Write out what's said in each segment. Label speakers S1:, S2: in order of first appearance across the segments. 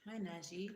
S1: Hi, Najee.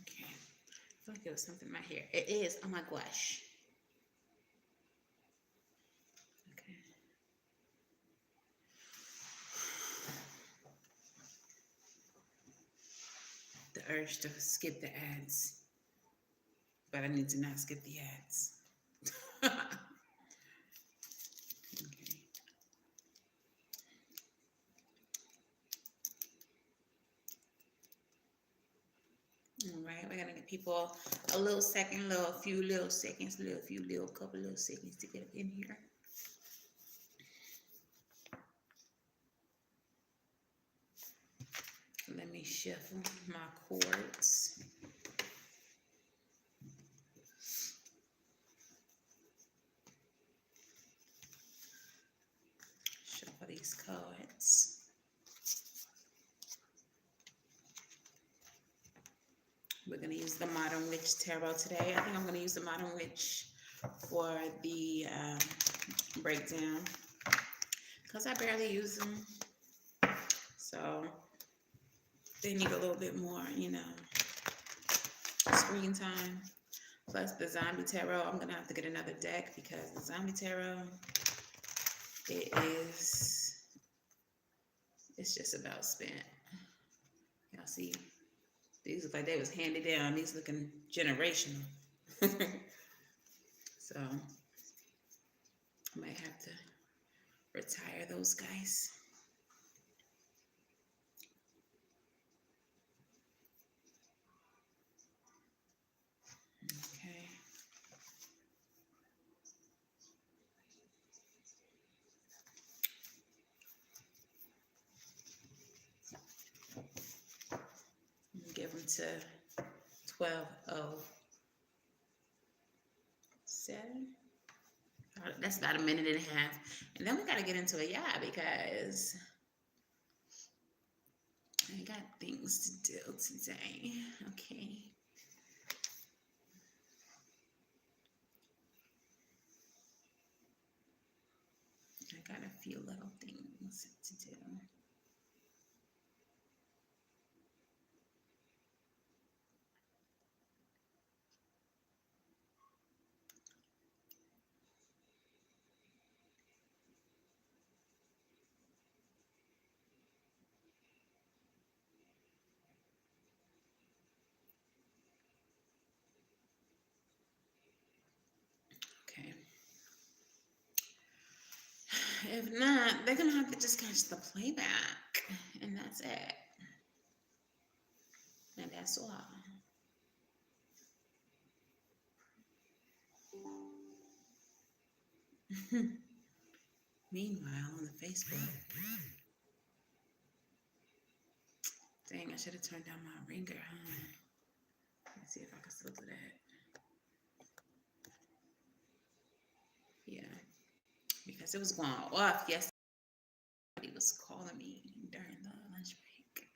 S1: Okay. I feel like it was something in my hair. It is. Oh my gosh. Okay. The urge to skip the ads, but I need to not skip the ads. Okay. All right, we're gonna give people a little second, few little seconds, couple little seconds to get in here. Let me shuffle my chords. Shuffle these cards. We're going to use the Modern Witch Tarot today. I think I'm going to use the Modern Witch for the breakdown because I barely use them. So they need a little bit more, screen time. Plus the Zombie Tarot, I'm going to have to get another deck because the Zombie Tarot, it's just about spent. Y'all see, these look like they was handed down. These looking generational. So I might have to retire those guys. Okay. Give them to 12:07. That's about a minute and a half. And then we got to get into it, yeah, because I got things to do today. Okay. I got a few little things to do. Okay. If not, they're going to have to just catch the playback. And that's it. And that's all. Meanwhile, on the Facebook, Dang, I should have turned down my ringer, huh? Let's see if I can still do that. Yeah, because it was going off yesterday. He was calling me during the lunch break.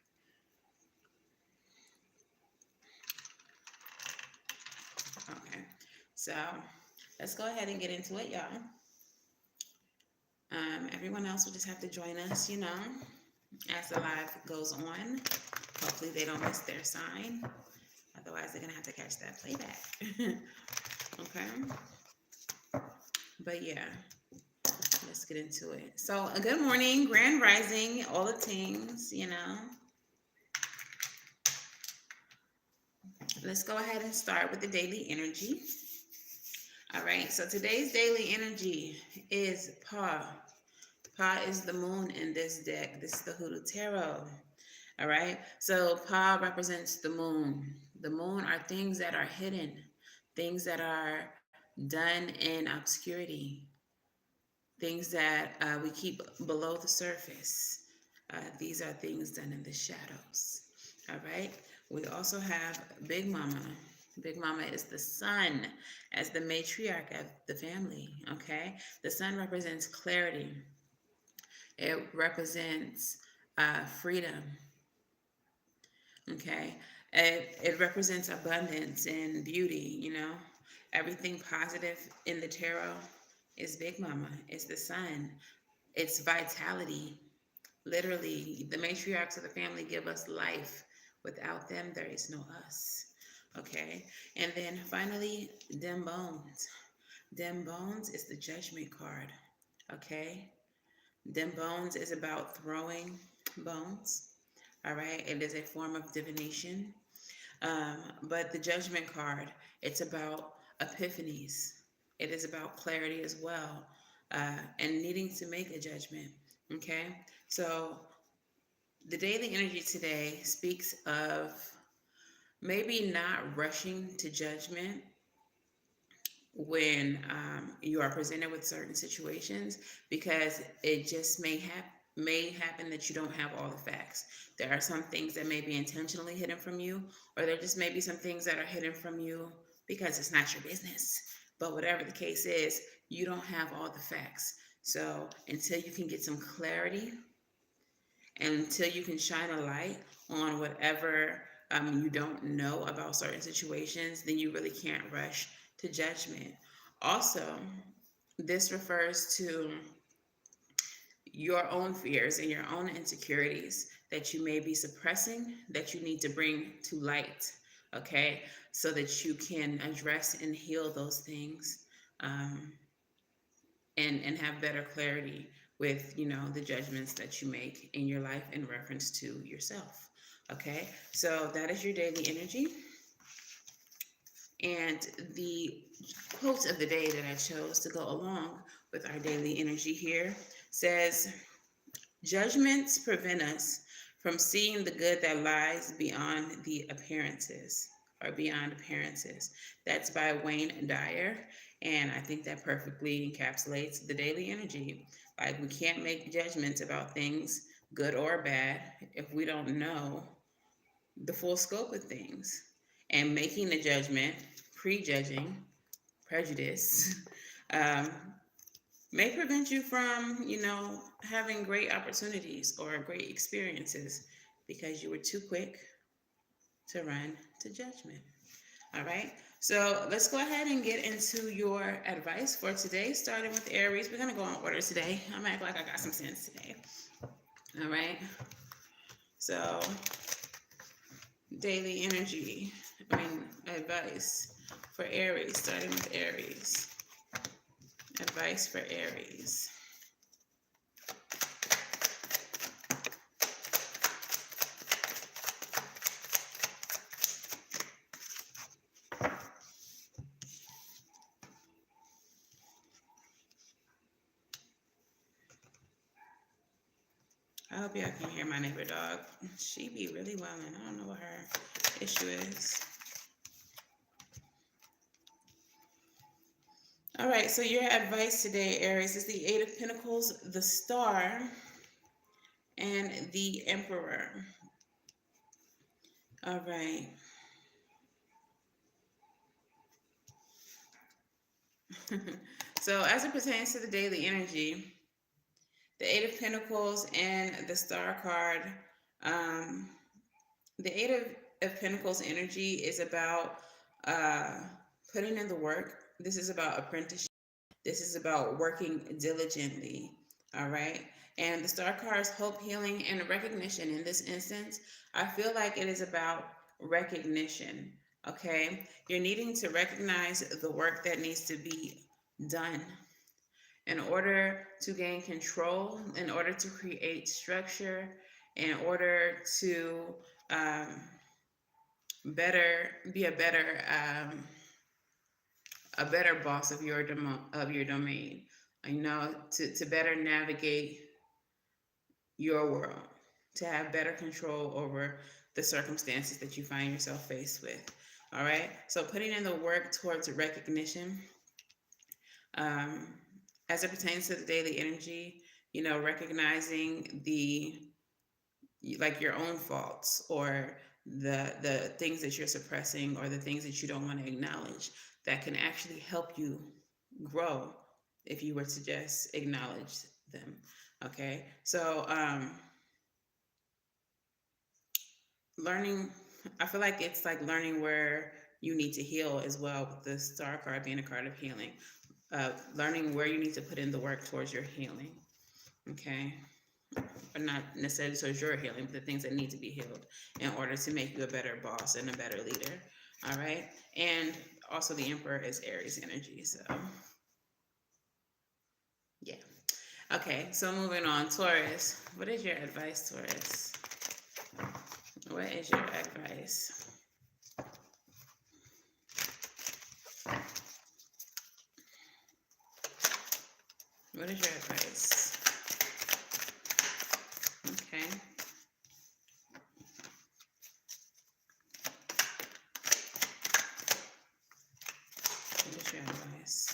S1: Okay, so let's go ahead and get into it, y'all. Everyone else will just have to join us, as the live goes on. Hopefully they don't miss their sign. Otherwise, they're going to have to catch that playback. Okay? But yeah, let's get into it. So, good morning, grand rising, all the things, Let's go ahead and start with the daily energy. All right, so today's daily energy is Pa. Pa is the moon in this deck. This is the Hoodoo Tarot. All right, so Pa represents the moon. The moon are things that are hidden, things that are done in obscurity, things that we keep below the surface. These are things done in the shadows. All right. We also have Big Mama. Big Mama is the sun as the matriarch of the family. Okay. The sun represents clarity, it represents freedom. Okay. It represents abundance and beauty, Everything positive in the tarot is Big Mama. It's the sun. It's vitality. Literally, the matriarchs of the family give us life. Without them, there is no us. Okay. And then finally, Dim Bones. Dim Bones is the judgment card. Okay. Dim Bones is about throwing bones. All right. It is a form of divination. But the judgment card, it's about epiphanies. It is about clarity as well, and needing to make a judgment. Okay, so the daily energy today speaks of maybe not rushing to judgment when you are presented with certain situations, because it just may happen that you don't have all the facts. There are some things that may be intentionally hidden from you, or there just may be some things that are hidden from you because it's not your business. But whatever the case is, you don't have all the facts. So until you can get some clarity, and until you can shine a light on whatever you don't know about certain situations, then you really can't rush to judgment. Also, this refers to your own fears and your own insecurities that you may be suppressing, that you need to bring to light, okay, so that you can address and heal those things, and have better clarity with the judgments that you make in your life in reference to yourself. Okay, so that is your daily energy. And the quote of the day that I chose to go along with our daily energy here says, judgments prevent us from seeing the good that lies beyond the appearances, or beyond appearances. That's by Wayne Dyer. And I think that perfectly encapsulates the daily energy. Like, we can't make judgments about things, good or bad, if we don't know the full scope of things. And making a judgment, prejudging, prejudice, may prevent you from, having great opportunities or great experiences because you were too quick to run to judgment. All right. So let's go ahead and get into your advice for today, starting with Aries. We're going to go in order today. I'm act like I got some sense today. All right. So daily energy, advice for Aries, starting with Aries. Advice for Aries. I hope y'all can hear my neighbor dog. She be really wilding. I don't know what her issue is. All right, so your advice today, Aries, is the Eight of Pentacles, the Star, and the Emperor. All right. So as it pertains to the daily energy, the Eight of Pentacles and the Star card, um, the of Pentacles energy is about uh, putting in the work. This is about apprenticeship. This is about working diligently. All right. And the Star cards, hope, healing, and recognition. In this instance, I feel like it is about recognition. Okay. You're needing to recognize the work that needs to be done in order to gain control, in order to create structure, in order to um, better be a better boss of your domain. You know, to better navigate your world, to have better control over the circumstances that you find yourself faced with. All right. So putting in the work towards recognition, um, as it pertains to the daily energy, you know, recognizing the like your own faults or the things that you're suppressing or the things that you don't want to acknowledge that can actually help you grow if you were to just acknowledge them. Okay. So learning, I feel like it's like learning where you need to heal as well, with the Star card being a card of healing. Learning where you need to put in the work towards your healing. Okay. Or not necessarily towards your healing, but the things that need to be healed in order to make you a better boss and a better leader. All right. And also the Emperor is Aries energy. So yeah. Okay, so moving on. Taurus. What is your advice, Taurus? What is your advice? What is your advice? Okay. What is your advice?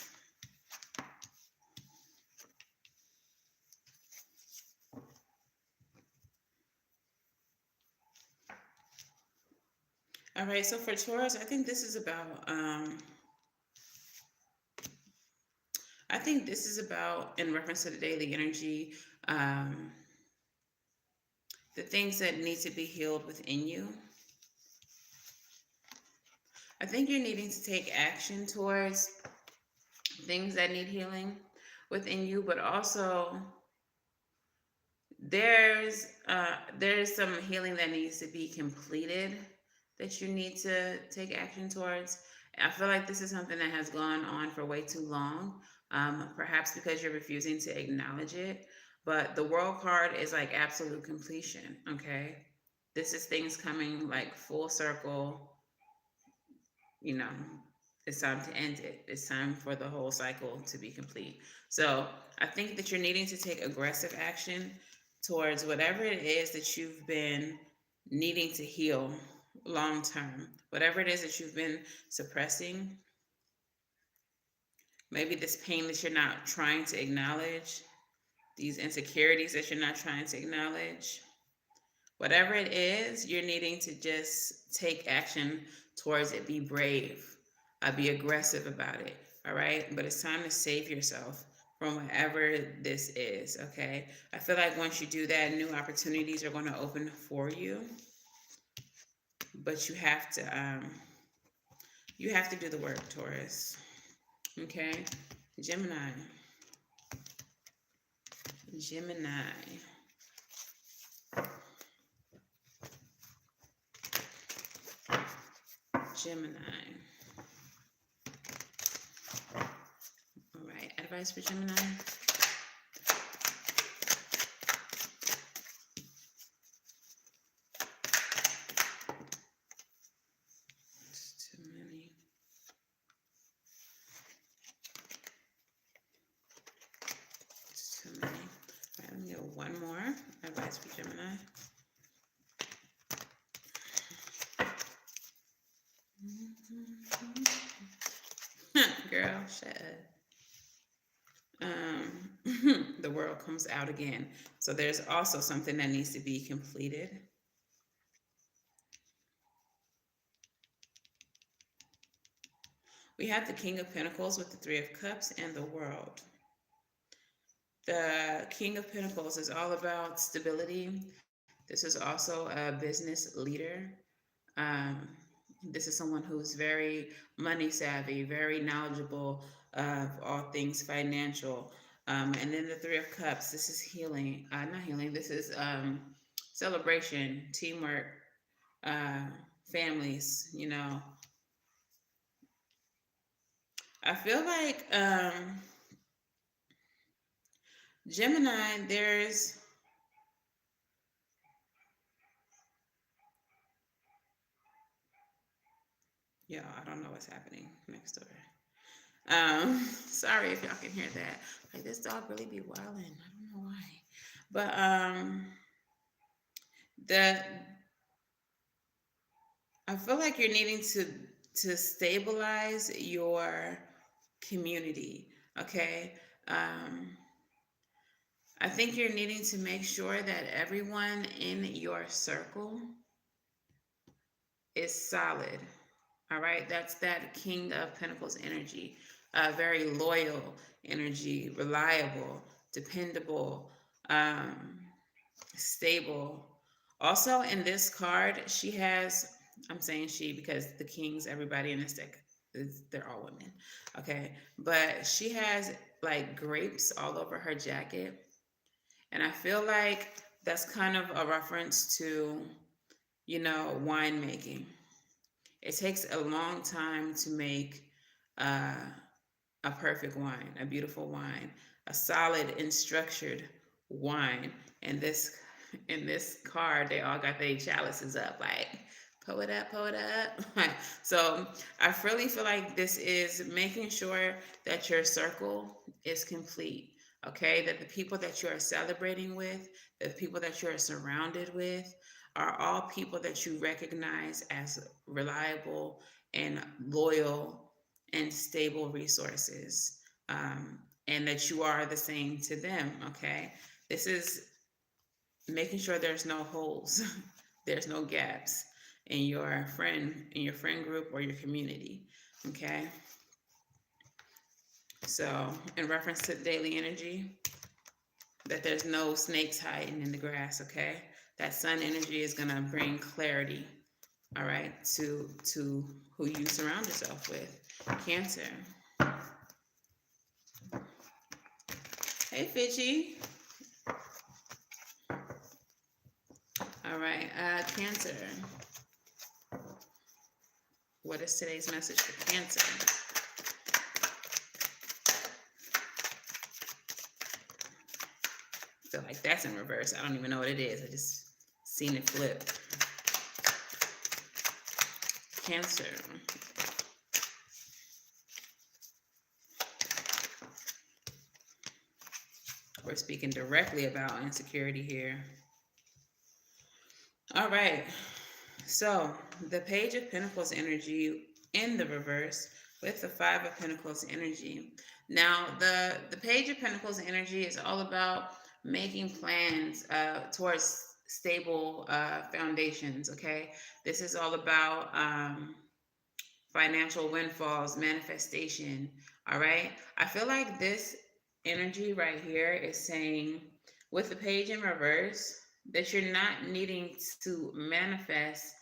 S1: All right, so for Taurus, I think this is about in reference to the daily energy, um, the things that need to be healed within you. I think you're needing to take action towards things that need healing within you, but also there's some healing that needs to be completed that you need to take action towards. I feel like this is something that has gone on for way too long, perhaps because you're refusing to acknowledge it. But the World card is like absolute completion. Okay, this is things coming like full circle. You know, it's time to end it. It's time for the whole cycle to be complete. So I think that you're needing to take aggressive action towards whatever it is that you've been needing to heal long term, whatever it is that you've been suppressing, maybe this pain that you're not trying to acknowledge, these insecurities that you're not trying to acknowledge. Whatever it is, you're needing to just take action towards it. Be brave. Be aggressive about it. All right. But it's time to save yourself from whatever this is. Okay. I feel like once you do that, new opportunities are going to open for you. But you have to do the work, Taurus. Okay. Gemini. Gemini. Gemini. All right. Advice for Gemini. It's too many. It's too many. All right. Let me get one more. Advice for Gemini. Girl, shut up. The world comes out again. So there's also something that needs to be completed. We have the King of Pentacles with the Three of Cups and the World. The King of Pentacles is all about stability. This is also a business leader. Um, this is someone who's very money savvy, very knowledgeable of all things financial. And then the Three of Cups, this is healing. Not healing, this is celebration, teamwork, uh, families, you know. I feel like Gemini, yeah, I don't know what's happening next door. Sorry if y'all can hear that. Like this dog really be wilding. I don't know why. But the I feel like you're needing to stabilize your community. Okay. I think you're needing to make sure that everyone in your circle is solid. All right, that's that King of Pentacles energy. Very loyal energy, reliable, dependable, um, stable. Also, in this card, she has, I'm saying she because the kings, everybody in this deck, they're all women. Okay, but she has like grapes all over her jacket. And I feel like that's kind of a reference to, you know, winemaking. It takes a long time to make uh, a perfect wine, a beautiful wine, a solid and structured wine. And this card, they all got their chalices up, like pour it up, pour it up. So I really feel like this is making sure that your circle is complete. Okay, that the people that you are celebrating with, the people that you are surrounded with, are all people that you recognize as reliable and loyal and stable resources, and that you are the same to them. Okay, this is making sure there's no holes, there's no gaps in your friend group or your community. Okay, so in reference to daily energy, that there's no snakes hiding in the grass. Okay, that sun energy is gonna bring clarity, all right, to who you surround yourself with. Cancer. Hey, Fitchy. All right, Cancer. What is today's message for Cancer? I feel like that's in reverse. I don't even know what it is. I just seen it flip. Cancer. We're speaking directly about insecurity here. All right. So the Page of Pentacles energy in the reverse with the Five of Pentacles energy. Now, the Page of Pentacles energy is all about making plans towards stable foundations, okay? This is all about financial windfalls, manifestation, all right? I feel like this energy right here is saying, with the page in reverse, that you're not needing to manifest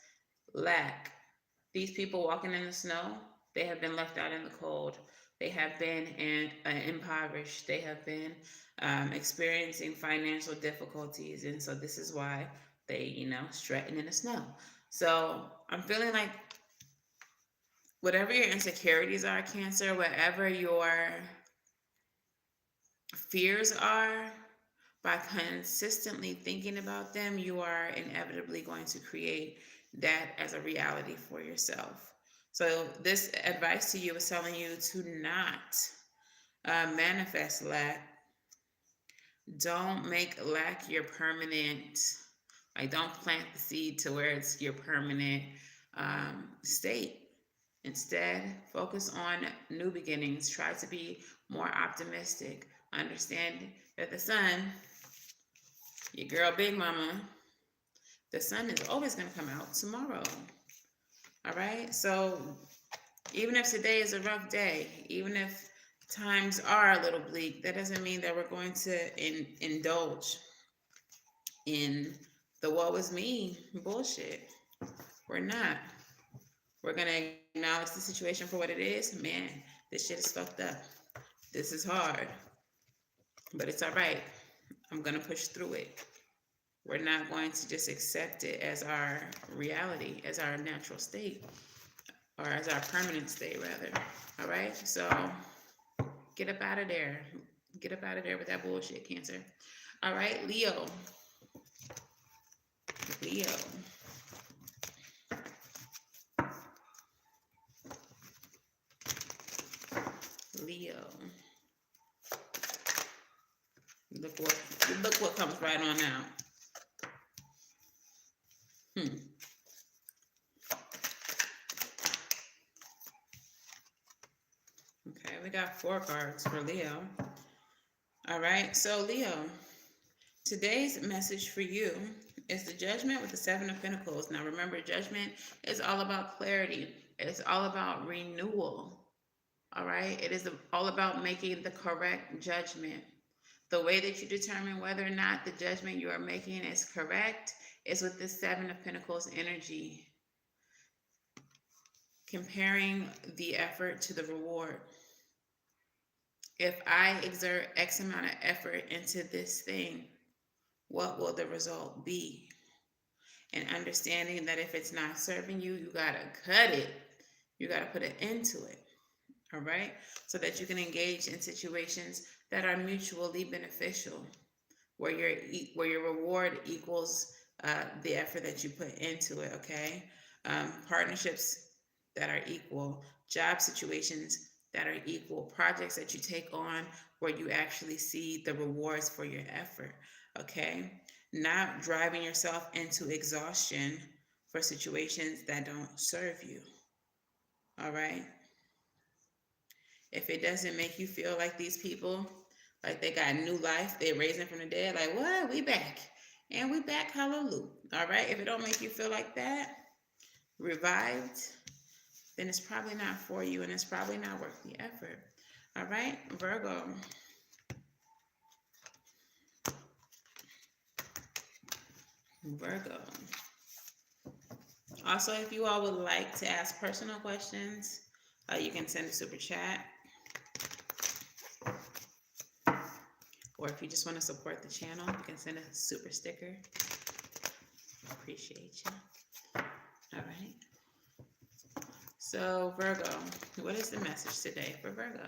S1: lack. These people walking in the snow, they have been left out in the cold. They have been impoverished. They have been experiencing financial difficulties. And so this is why they, you know, strutting in the snow. So I'm feeling like whatever your insecurities are, Cancer, whatever your fears are, by consistently thinking about them, you are inevitably going to create that as a reality for yourself. So this advice to you is telling you to not manifest lack. Don't make lack your permanent, like don't plant the seed to where it's your permanent state. Instead, focus on new beginnings. Try to be more optimistic. Understand that the sun, your girl Big Mama, the sun is always going to come out tomorrow. All right? So Even if today is a rough day, even if times are a little bleak, that doesn't mean that we're going to indulge in the woe is me bullshit. We're not. We're going to acknowledge the situation for what it is. Man, this shit is fucked up. This is hard, but it's all right. I'm going to push through it. We're not going to just accept it as our reality, as our natural state, or as our permanent state, rather. All right? So get up out of there. Get up out of there with that bullshit, Cancer. All right, Leo. Leo. Leo. Look what comes right on out. Okay, we got 4 cards for Leo. All right, so Leo, today's message for you is the Judgment with the 7 of Pentacles. Now remember, Judgment is all about clarity. It's all about renewal. All right, it is all about making the correct judgment. The way that you determine whether or not the judgment you are making is correct is with the 7 of Pentacles energy. Comparing the effort to the reward. If I exert X amount of effort into this thing, what will the result be? And understanding that if it's not serving you, you got to cut it. You got to put an end to it. All right? So that you can engage in situations that are mutually beneficial, where your reward equals the effort that you put into it, okay? Partnerships that are equal, job situations that are equal, projects that you take on where you actually see the rewards for your effort, okay? Not driving yourself into exhaustion for situations that don't serve you, all right? If it doesn't make you feel like these people, like they got new life, they're raising from the dead, like, what? We back. And we back, hallelujah. All right? If it don't make you feel like that, revived, then it's probably not for you and it's probably not worth the effort. All right? Virgo. Virgo. Also, if you all would like to ask personal questions, you can send a super chat. Or if you just want to support the channel, you can send a super sticker. Appreciate you. All right. So, Virgo, what is the message today for Virgo?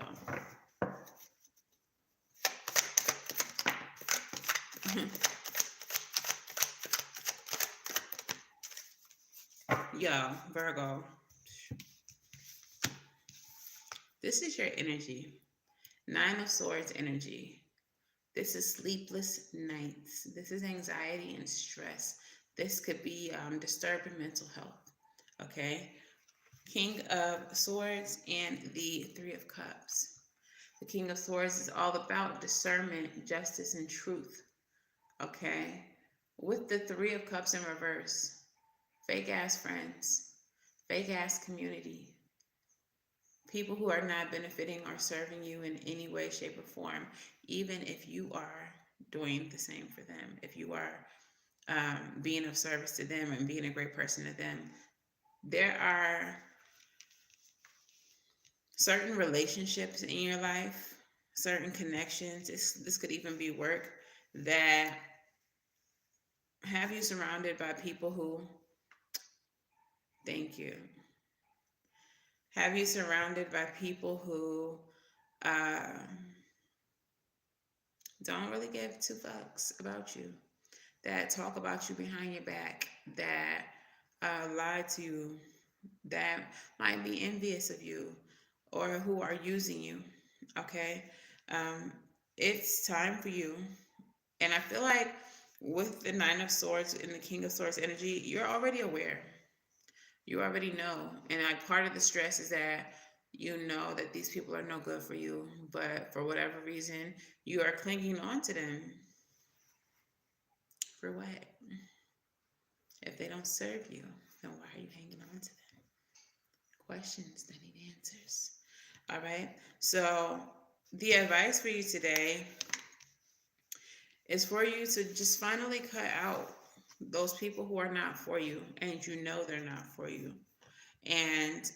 S1: Yo, Virgo. This is your energy. 9 of Swords energy. This is sleepless nights. This is anxiety and stress. This could be disturbing mental health. Okay? King of Swords and the 3 of Cups. The King of Swords is all about discernment, justice, and truth. Okay? With the 3 of Cups in reverse, fake ass friends, fake ass community, people who are not benefiting or serving you in any way, shape, or form, even if you are doing the same for them, if you are being of service to them and being a great person to them. There are certain relationships in your life, certain connections, this could even be work, that have you surrounded by people who, thank you, have you surrounded by people who don't really give 2 fucks about you, that talk about you behind your back, that lie to you, that might be envious of you, or who are using you, okay? It's time for you. And I feel like with the 9 of Swords and the King of Swords energy, you're already aware. You already know. And like part of the stress is that you know that these people are no good for you, but for whatever reason, you are clinging on to them. For what? If they don't serve you, then why are you hanging on to them? questions that need answers. All right. So the advice for you today is for you to just finally cut out those people who are not for you and you know they're not for you. And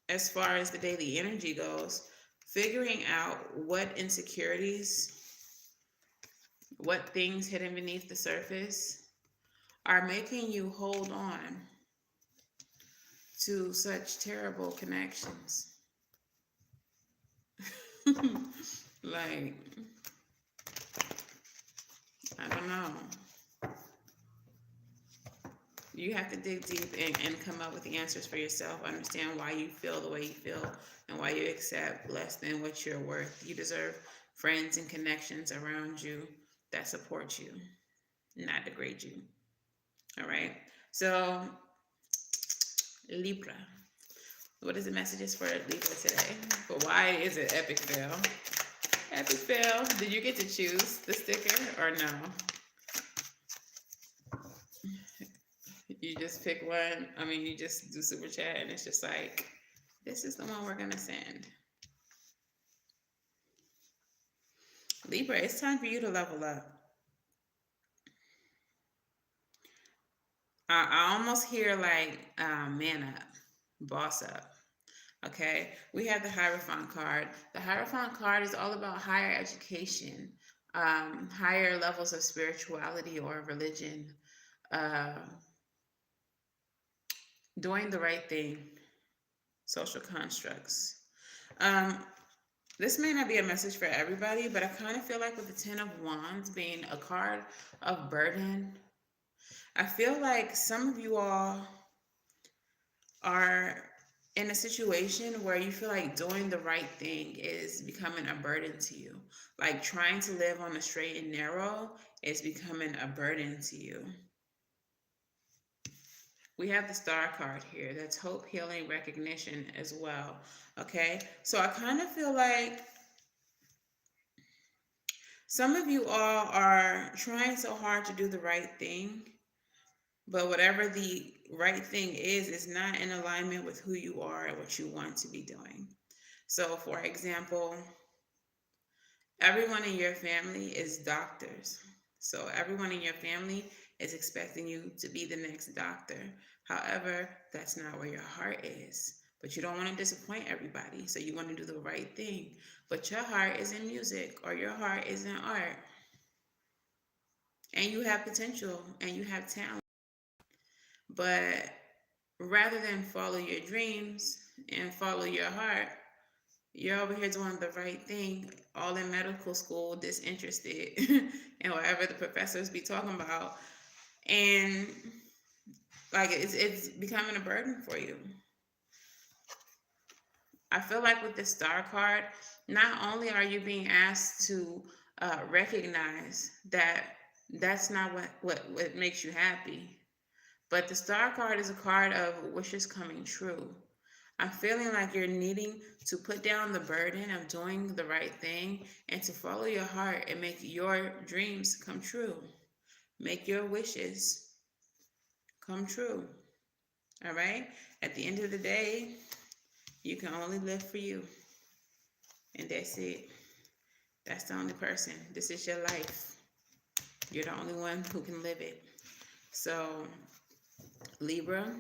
S1: as far as the daily energy goes, figuring out what insecurities, what things hidden beneath the surface are making you hold on to such terrible connections. Like, I don't know. You have to dig deep and come up with the answers for yourself. Understand why you feel the way you feel and why you accept less than what you're worth. You deserve friends and connections around you that support you, not degrade you. All right. So, Libra. What is the messages for Libra today? But why is it epic fail? Epic fail. Did you get to choose the sticker or no? You just pick one. I mean, you just do super chat and it's just like, this is the one we're going to send. Libra, it's time for you to level up. I almost hear like man up, boss up. Okay, we have the Hierophant card. The Hierophant card is all about higher education, higher levels of spirituality or religion, uh, doing the right thing, social constructs. This may not be a message for everybody, but I kind of feel like with the Ten of Wands being a card of burden, I feel like some of you all are in a situation where you feel like doing the right thing is becoming a burden to you. Like trying to live on the straight and narrow is becoming a burden to you. We have the Star card here. That's hope, healing, recognition as well. Okay, so I kind of feel like some of you all are trying so hard to do the right thing, but whatever the right thing is not in alignment with who you are and what you want to be doing. So, for example, everyone in your family is doctors. So, everyone in your family is expecting you to be the next doctor. However, that's not where your heart is. But you don't want to disappoint everybody. So, you want to do the right thing. But your heart is in music or your heart is in art. And you have potential and you have talent. But rather than follow your dreams and follow your heart, you're over here doing the right thing, all in medical school, disinterested in whatever the professors be talking about. And like it's becoming a burden for you. I feel like with the Star card, not only are you being asked to recognize that that's not what makes you happy, but the Star card is a card of wishes coming true. I'm feeling like you're needing to put down the burden of doing the right thing and to follow your heart and make your dreams come true. Make your wishes come true. All right? At the end of the day, you can only live for you. And that's it. That's the only person. This is your life. You're the only one who can live it. So, Libra,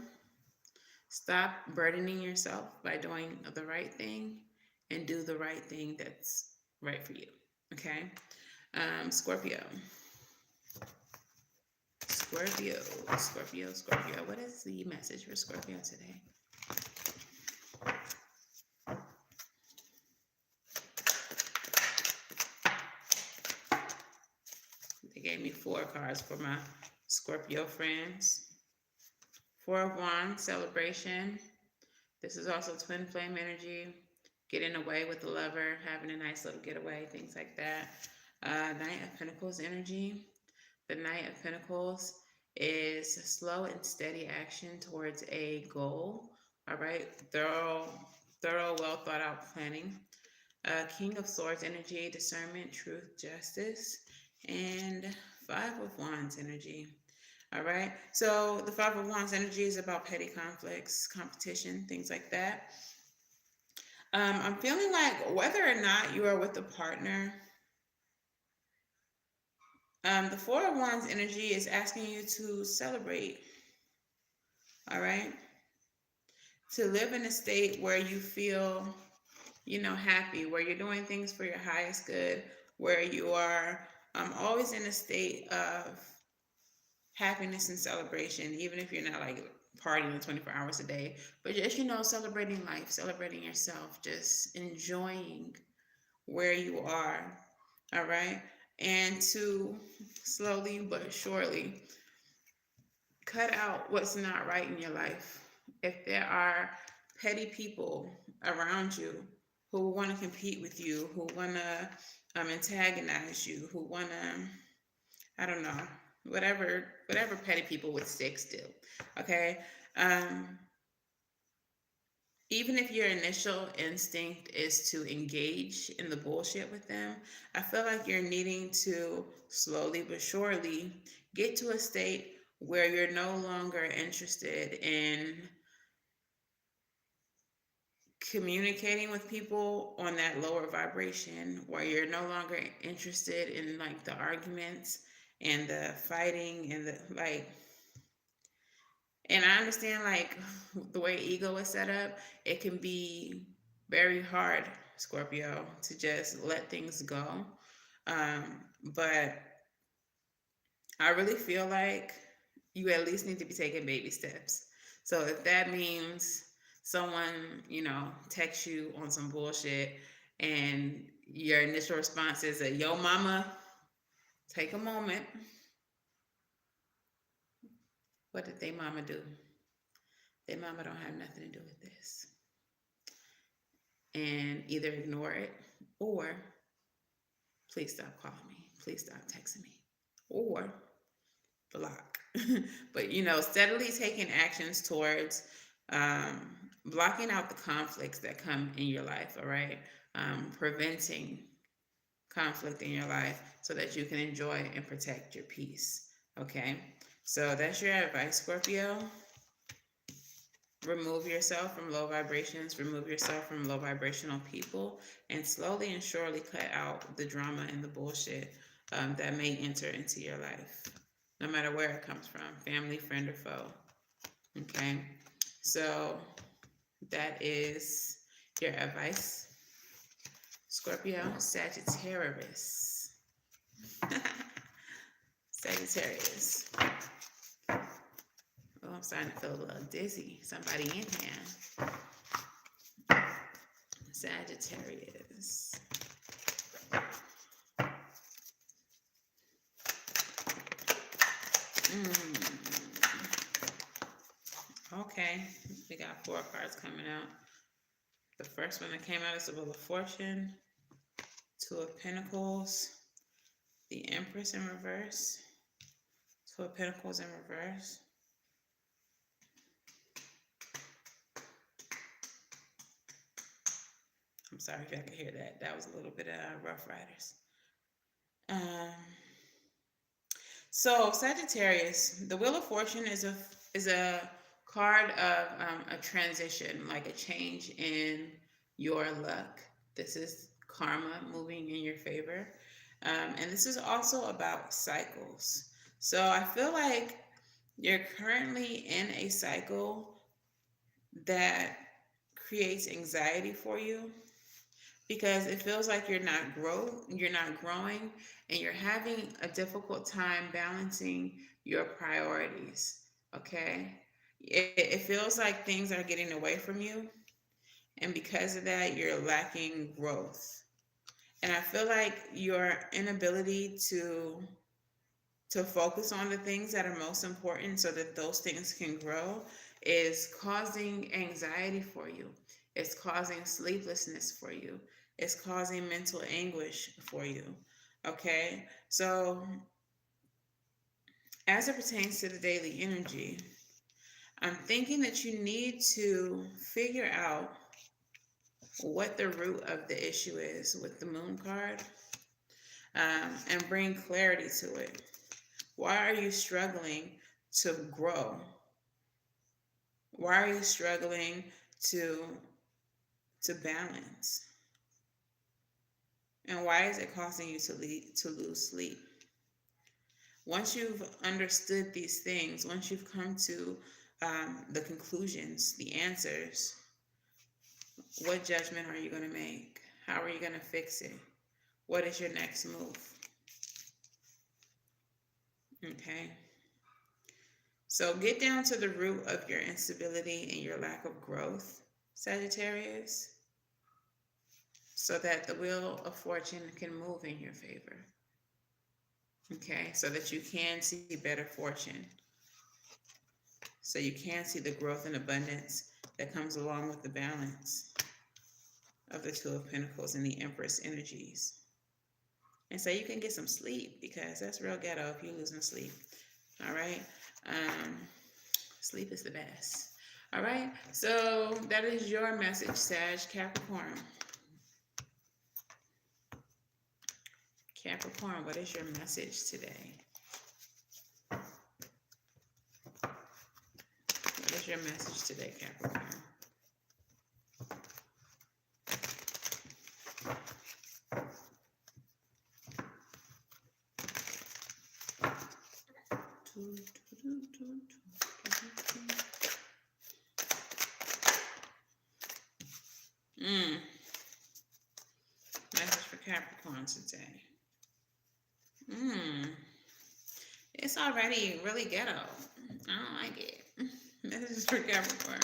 S1: stop burdening yourself by doing the right thing and do the right thing that's right for you. Okay? Scorpio. Scorpio. What is the message for Scorpio today? They gave me 4 cards for my Scorpio friends. 4 of Wands, celebration. This is also twin flame energy. Getting away with the lover, having a nice little getaway, things like that. Knight of Pentacles energy. The Knight of Pentacles is slow and steady action towards a goal. All right, thorough, well thought out planning. King of Swords energy, discernment, truth, justice, and 5 of Wands energy. All right. So the Five of Wands energy is about petty conflicts, competition, things like that. I'm feeling like whether or not you are with a partner, the Four of Wands energy is asking you to celebrate. All right. To live in a state where you feel, happy, where you're doing things for your highest good, where you are always in a state of happiness and celebration, even if you're not like partying 24 hours a day, but just, celebrating life, celebrating yourself, just enjoying where you are. All right. And to slowly but surely cut out what's not right in your life. If there are petty people around you who want to compete with you, who want to antagonize you, who want to, I don't know, whatever petty people with sticks do. Okay. Um, Even if your initial instinct is to engage in the bullshit with them, I feel like you're needing to slowly but surely get to a state where you're no longer interested in communicating with people on that lower vibration, where you're no longer interested in like the arguments and the fighting and the like. And I understand like the way ego is set up, it can be very hard, Scorpio, to just let things go. But I really feel like you at least need to be taking baby steps. So if that means someone, texts you on some bullshit and your initial response is a yo mama, take a moment. What did they mama do? Their mama don't have nothing to do with this. And either ignore it or please stop calling me. Please stop texting me. Or block. But, steadily taking actions towards blocking out the conflicts that come in your life, all right? Preventing conflict in your life so that you can enjoy and protect your peace, okay? So that's your advice, Scorpio. Remove yourself from low vibrations, remove yourself from low vibrational people, and slowly and surely cut out the drama and the bullshit that may enter into your life, no matter where it comes from, family, friend, or foe. Okay, so that is your advice, Scorpio. Sagittarius. Sagittarius. Oh, I'm starting to feel a little dizzy. Somebody in here. Sagittarius. Okay, we got 4 cards coming out. The first one that came out is the Wheel of Fortune, 2 of Pentacles, the Empress in reverse, 2 of Pentacles in reverse. I'm sorry if y'all could hear that. That was a little bit of Rough Riders. So Sagittarius, the Wheel of Fortune is a card of a transition, like a change in your luck. This is karma moving in your favor. And this is also about cycles. So I feel like you're currently in a cycle that creates anxiety for you, because it feels like you're not growing, and you're having a difficult time balancing your priorities. Okay, it feels like things are getting away from you, and because of that, you're lacking growth. And I feel like your inability to focus on the things that are most important so that those things can grow is causing anxiety for you. It's causing sleeplessness for you. It's causing mental anguish for you. Okay? So, as it pertains to the daily energy, I'm thinking that you need to figure out what the root of the issue is with the Moon card, and bring clarity to it. Why are you struggling to grow? Why are you struggling to balance? And why is it causing you to lose sleep? Once you've understood these things, once you've come to the conclusions, the answers, what judgment are you going to make? How are you going to fix it? What is your next move? Okay. So get down to the root of your instability and your lack of growth, Sagittarius, so that the wheel of fortune can move in your favor. Okay, so that you can see better fortune. So you can see the growth and abundance that comes along with the balance of the Two of Pentacles and the Empress energies. And so you can get some sleep, because that's real ghetto if you're losing sleep. All right. Sleep is the best. All right. So that is your message, Sag, Capricorn. Capricorn, what is your message today? What is your message today, Capricorn? Message for Capricorn today. It's already really ghetto. I don't like it. Message for Capricorn.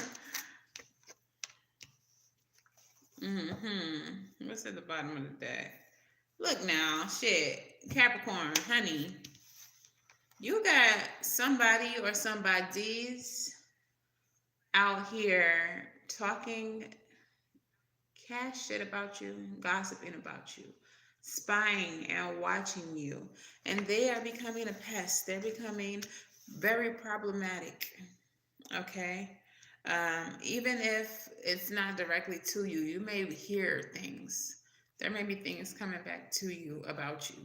S1: What's at the bottom of the deck? Look now, shit. Capricorn, honey. You got somebody or somebodies out here talking cash shit about you, gossiping about you, spying and watching you. And they are becoming a pest. They're becoming very problematic. Okay? Even if it's not directly to you, you may hear things. There may be things coming back to you about you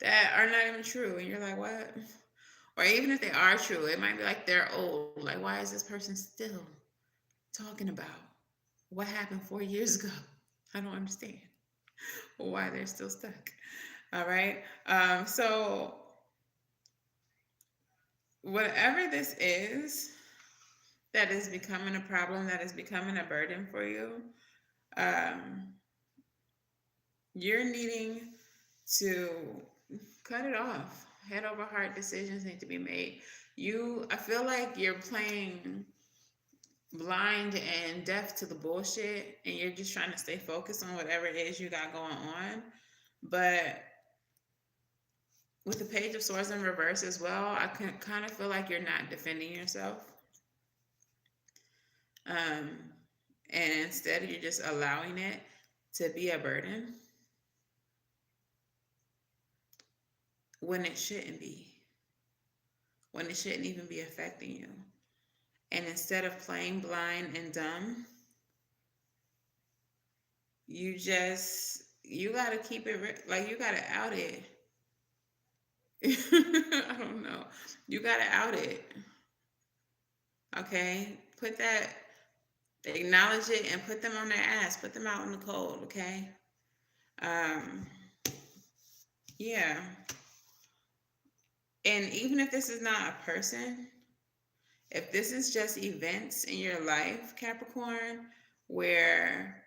S1: that are not even true. And you're like, what? Or even if they are true, it might be like they're old. Like, why is this person still talking about what happened 4 years ago? I don't understand why they're still stuck. All right. So whatever this is that is becoming a problem, that is becoming a burden for you, you're needing to cut it off. Head over heart decisions need to be made. I feel like you're playing blind and deaf to the bullshit, and you're just trying to stay focused on whatever it is you got going on. But with the Page of Swords in reverse as well, I can kind of feel like you're not defending yourself. And instead, you're just allowing it to be a burden when it shouldn't be. When it shouldn't even be affecting you. And instead of playing blind and dumb, you got to keep it, like, you got to out it. I don't know. You got to out it. Okay? Acknowledge it and put them on their ass. Put them out in the cold, okay? Yeah. And even if this is not a person, if this is just events in your life, Capricorn, where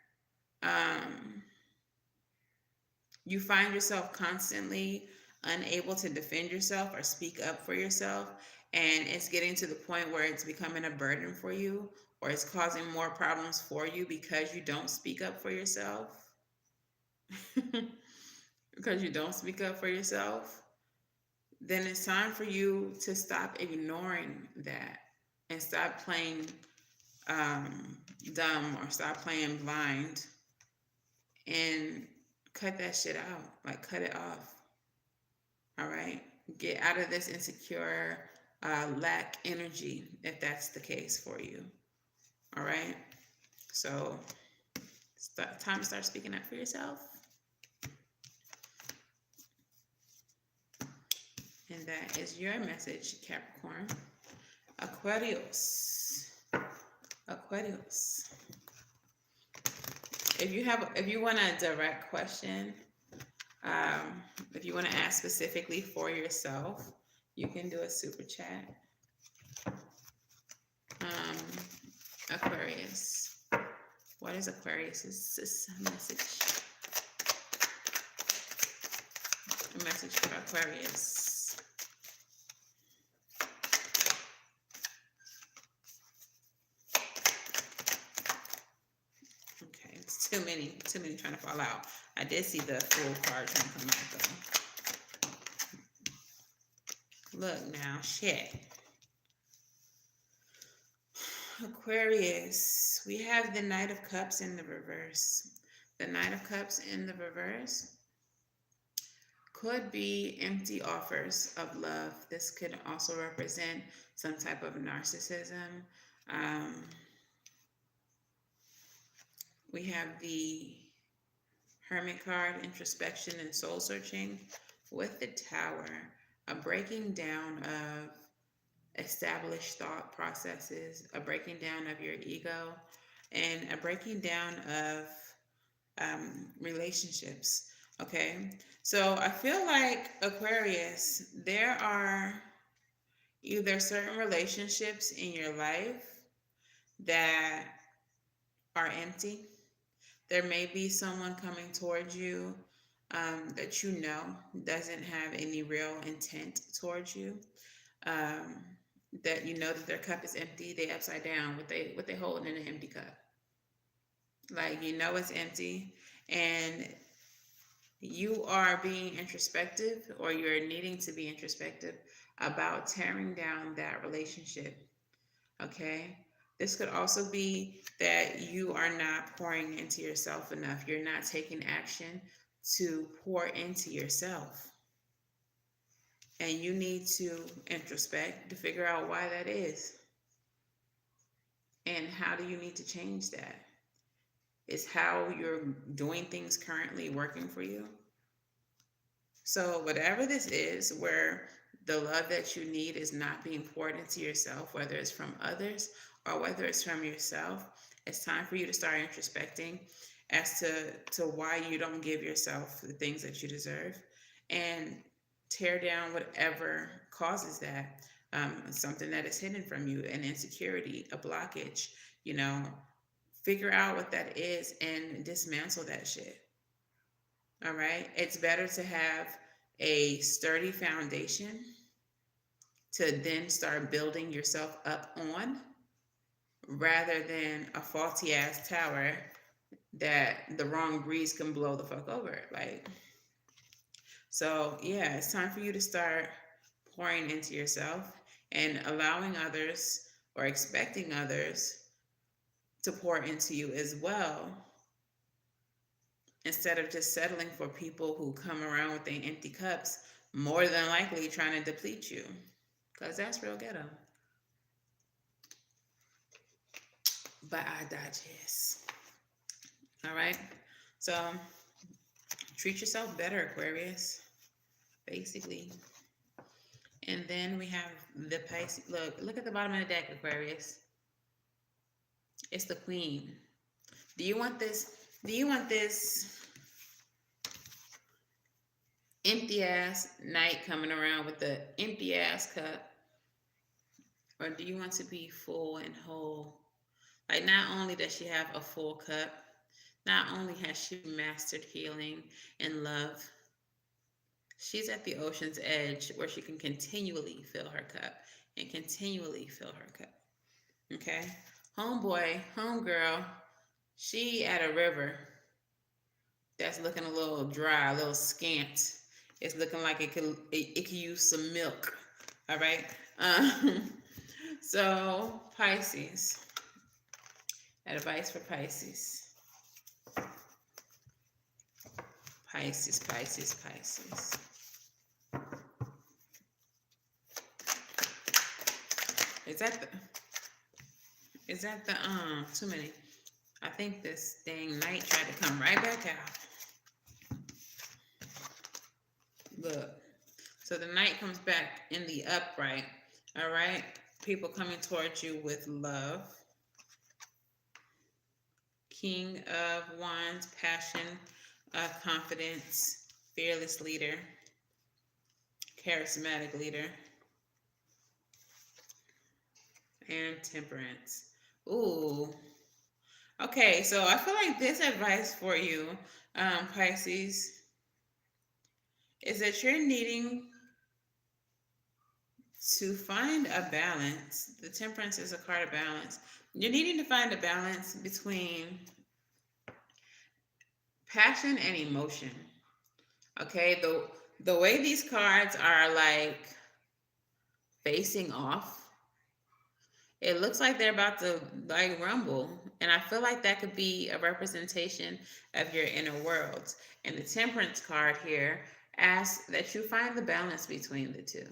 S1: you find yourself constantly unable to defend yourself or speak up for yourself, and it's getting to the point where it's becoming a burden for you, or it's causing more problems for you because you don't speak up for yourself, then it's time for you to stop ignoring that and stop playing dumb or stop playing blind and cut that shit out. Like, cut it off. All right? Get out of this insecure, lack energy, if that's the case for you. All right? So, time to start speaking up for yourself. And And that is your message, Capricorn. Aquarius. Aquarius. If you want a direct question, if you want to ask specifically for yourself, you can do a super chat. Aquarius. What is Aquarius' message? A message for Aquarius. Okay, it's too many trying to fall out. I did see the full card trying to come out though. Look now, shit. Aquarius, we have the Knight of Cups in the reverse. The Knight of Cups in the reverse could be empty offers of love. This could also represent some type of narcissism. We have the Hermit card, introspection and soul searching, with the Tower, a breaking down of established thought processes, a breaking down of your ego, and a breaking down of relationships. Okay, so I feel like Aquarius, there are either certain relationships in your life that are empty. There may be someone coming towards you that you know doesn't have any real intent towards you. That you know that their cup is empty, they upside down, what they hold in an empty cup. Like, you know it's empty, and you are being introspective, or you're needing to be introspective about tearing down that relationship. Okay? This could also be that you are not pouring into yourself enough. You're not taking action to pour into yourself. And you need to introspect to figure out why that is. And how do you need to change that? Is how you're doing things currently working for you? So whatever this is, where the love that you need is not being poured into yourself, whether it's from others or whether it's from yourself, it's time for you to start introspecting as to why you don't give yourself the things that you deserve, and tear down whatever causes that. Something that is hidden from you, an insecurity, a blockage, figure out what that is and dismantle that shit. All right. It's better to have a sturdy foundation to then start building yourself up on, rather than a faulty ass tower that the wrong breeze can blow the fuck over. So yeah, it's time for you to start pouring into yourself and allowing others, or expecting others, to pour into you as well, instead of just settling for people who come around with their empty cups, more than likely trying to deplete you, because that's real ghetto. But I digest. All right, so treat yourself better, Aquarius, basically. And then we have the Pisces. Look at the bottom of the deck, Aquarius. It's the Queen. Do you want this empty ass knight coming around with the empty ass cup? Or do you want to be full and whole? Like, not only does she have a full cup, not only has she mastered healing and love, she's at the ocean's edge where she can continually fill her cup and continually fill her cup. Okay? Homeboy, homegirl, she at a river that's looking a little dry, a little scant. It's looking like it could use some milk. All right? So, Pisces. Advice for Pisces. Pisces. Is that the too many? I think this dang knight tried to come right back out. Look. So the Knight comes back in the upright. All right. People coming towards you with love. King of Wands, passion, confidence, fearless leader, charismatic leader, and Temperance. Ooh. Okay, so I feel like this advice for you, Pisces, is that you're needing to find a balance. The Temperance is a card of balance. You're needing to find a balance between passion and emotion. Okay, the way these cards are like facing off, it looks like they're about to like rumble. And I feel like that could be a representation of your inner worlds. And the Temperance card here asks that you find the balance between the two.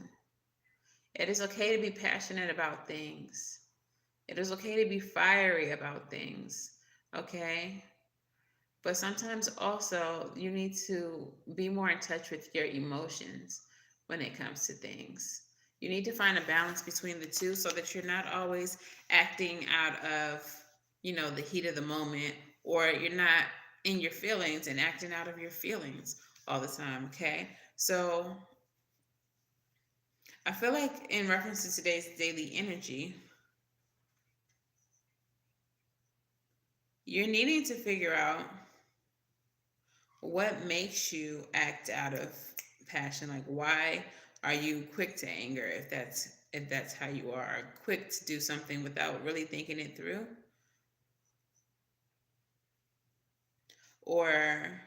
S1: It is okay to be passionate about things. It is okay to be fiery about things. Okay? But sometimes also you need to be more in touch with your emotions when it comes to things. You need to find a balance between the two so that you're not always acting out of, the heat of the moment, or you're not in your feelings and acting out of your feelings all the time, okay? So I feel like in reference to today's daily energy, you're needing to figure out what makes you act out of passion. Like, why are you quick to anger if that's how you are, quick to do something without really thinking it through? Or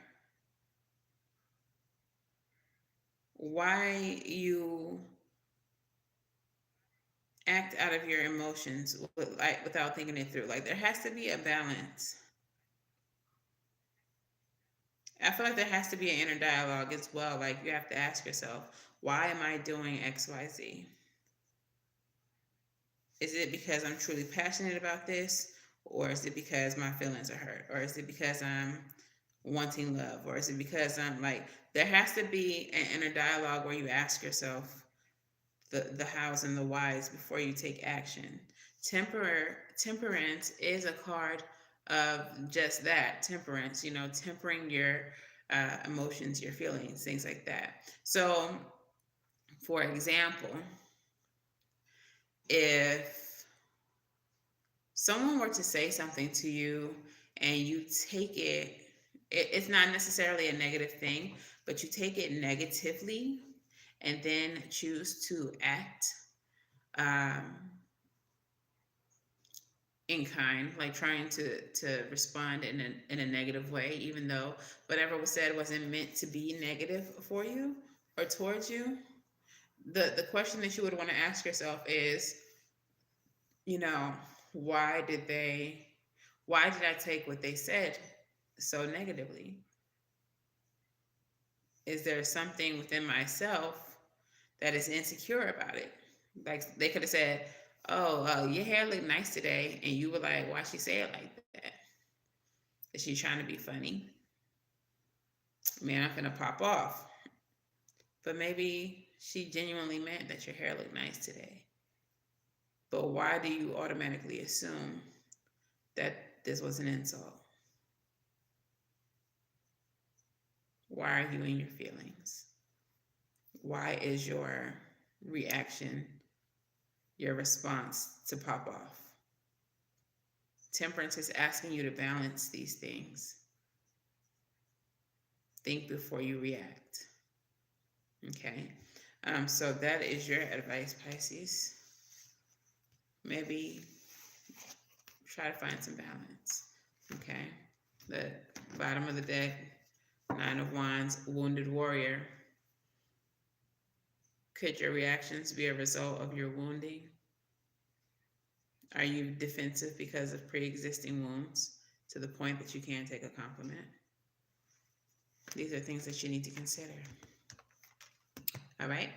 S1: why you act out of your emotions without thinking it through? Like, there has to be a balance. I feel like there has to be an inner dialogue as well. Like, you have to ask yourself, why am I doing XYZ? Is it because I'm truly passionate about this? Or is it because my feelings are hurt? Or is it because I'm wanting love? Or is it because I'm like, there has to be an inner dialogue where you ask yourself the hows and the whys before you take action. Temperance is a card of just that, temperance, tempering your emotions, your feelings, things like that. So, for example, if someone were to say something to you and you take it's not necessarily a negative thing, but you take it negatively and then choose to act um, in kind, like trying to respond in a negative way, even though whatever was said wasn't meant to be negative for you or towards you. The question that you would want to ask yourself is, you know, why did they why did I take what they said so negatively? Is there something within myself that is insecure about it? Like, they could have said, "Oh, your hair looked nice today," and you were like, "Why she say it like that? Is she trying to be funny? Man, I'm gonna pop off." But maybe she genuinely meant that your hair looked nice today. But why do you automatically assume that this was an insult? Why are you in your feelings? Why is your reaction, your response to pop off? Temperance is asking you to balance these things. Think before you react. Okay? So that is your advice, Pisces. Maybe try to find some balance. Okay? The bottom of the deck, Nine of Wands, Wounded Warrior. Could your reactions be a result of your wounding? Are you defensive because of pre-existing wounds to the point that you can't take a compliment? These are things that you need to consider. All right.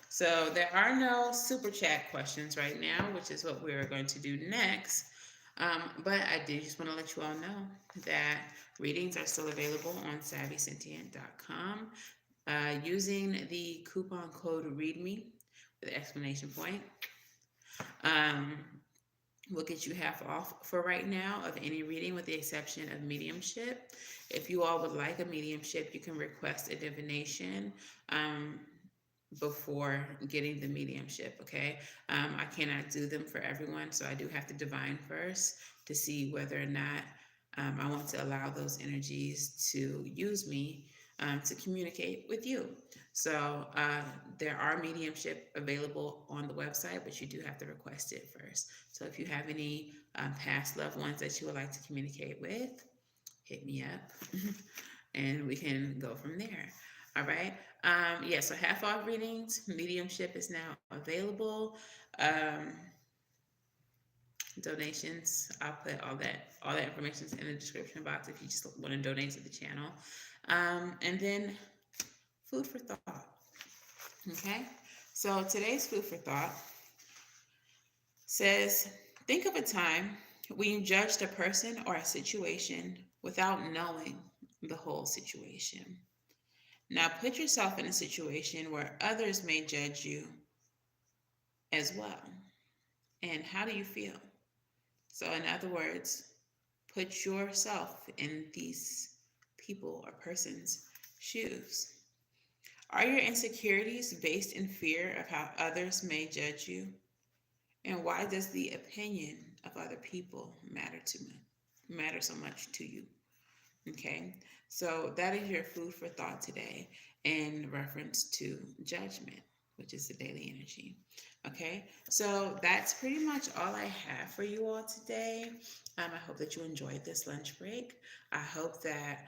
S1: So there are no super chat questions right now, which is what we're going to do next. But I did just want to let you all know that readings are still available on SavySentient.com. Using the coupon code README with an exclamation point um, will get you half off for right now of any reading with the exception of mediumship. If you all would like a mediumship, you can request a divination before getting the mediumship, okay? I cannot do them for everyone, so I do have to divine first to see whether or not I want to allow those energies to use me to communicate with you. So there are mediumship available on the website, but you do have to request it first. So if you have any past loved ones that you would like to communicate with, hit me up and we can go from there. All right. Yeah, so half off readings, mediumship is now available. Donations, I'll put all that information in the description box if you just want to donate to the channel. And then food for thought. Okay. So today's food for thought says, think of a time when you judged a person or a situation without knowing the whole situation. Now put yourself in a situation where others may judge you as well. And how do you feel? So, in other words, put yourself in these people or persons' shoes. Are your insecurities based in fear of how others may judge you? And why does the opinion of other people matter so much to you? Okay, so that is your food for thought today in reference to judgment, which is the daily energy. Okay, so that's pretty much all I have for you all today. I hope that you enjoyed this lunch break. I hope that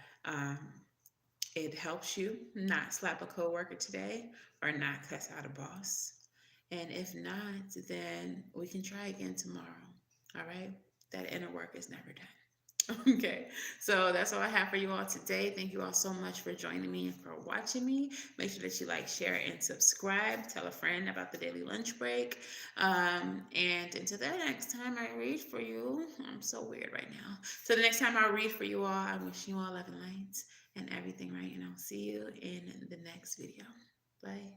S1: it helps you not slap a coworker today or not cuss out a boss. And if not, then we can try again tomorrow. All right, that inner work is never done. Okay, so that's all I have for you all today. Thank you all so much for joining me and for watching me. Make sure that you like, share, and subscribe. Tell a friend about the daily lunch break. And until the next time I read for you, I'm so weird right now. So the next time I read for you all, I wish you all love and light and everything right. And I'll see you in the next video. Bye.